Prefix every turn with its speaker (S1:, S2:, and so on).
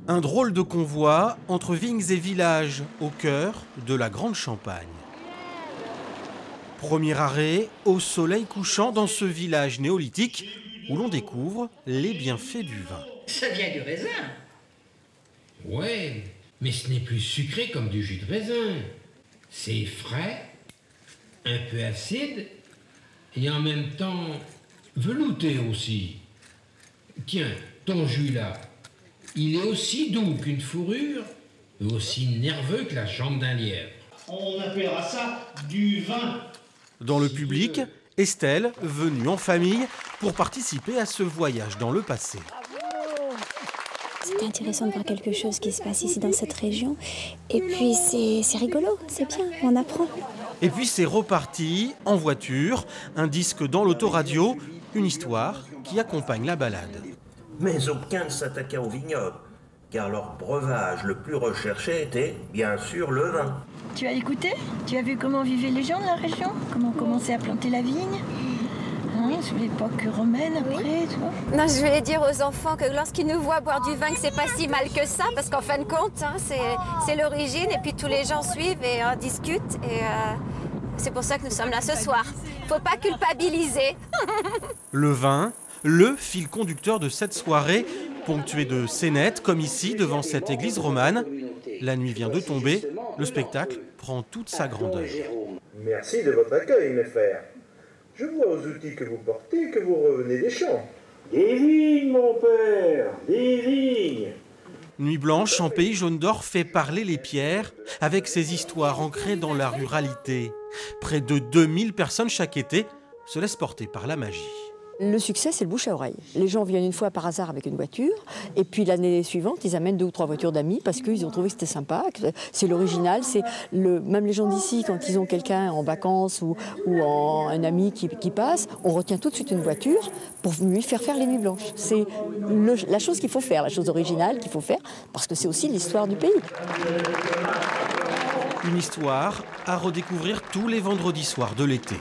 S1: Un drôle de convoi entre vignes et villages au cœur de la Grande Champagne. Premier arrêt au soleil couchant dans ce village néolithique où l'on découvre les bienfaits du vin.
S2: Ça vient du raisin.
S3: Ouais, mais ce n'est plus sucré comme du jus de raisin. C'est frais, un peu acide et en même temps velouté aussi. Tiens, ton jus là, il est aussi doux qu'une fourrure et aussi nerveux que la jambe d'un lièvre.
S4: On appellera ça du vin.
S1: Dans le public, Estelle, venue en famille pour participer à ce voyage dans le passé.
S5: C'est intéressant de voir quelque chose qui se passe ici dans cette région. Et puis c'est rigolo, c'est bien, on apprend.
S1: Et puis c'est reparti en voiture, un disque dans l'autoradio, une histoire qui accompagne la balade.
S6: Mais aucun ne s'attaqua au vignoble, car leur breuvage le plus recherché était, bien sûr, le vin.
S7: Tu as écouté? Tu as vu comment vivaient les gens de la région? Comment on commençait à planter la vigne? Sous l'époque romaine après, tu vois.
S8: Non, je voulais dire aux enfants que lorsqu'ils nous voient boire du vin, que c'est pas si mal que ça, parce qu'en fin de compte, c'est l'origine, et puis tous les gens suivent et discutent, et c'est pour ça que nous sommes là ce soir. Faut pas culpabiliser.
S1: Le vin, le fil conducteur de cette soirée, ponctuée de scénettes, comme ici, devant cette église romane. La nuit vient de tomber, le spectacle prend toute sa grandeur.
S9: Merci de votre accueil, mes frères. Je vois aux outils que vous portez que vous revenez des champs. Des vignes, mon père, des vignes.
S1: Nuit blanche en pays jaune d'or fait parler les pierres avec ses histoires ancrées dans la ruralité. Près de 2000 personnes chaque été se laissent porter par la magie.
S10: Le succès, c'est le bouche à oreille. Les gens viennent une fois par hasard avec une voiture, et puis l'année suivante, ils amènent 2 ou 3 voitures d'amis parce qu'ils ont trouvé que c'était sympa, que c'est l'original. Même les gens d'ici, quand ils ont quelqu'un en vacances ou un ami qui passe, on retient tout de suite une voiture pour lui faire les nuits blanches. C'est la chose qu'il faut faire, la chose originale qu'il faut faire, parce que c'est aussi l'histoire du pays.
S1: Une histoire à redécouvrir tous les vendredis soirs de l'été.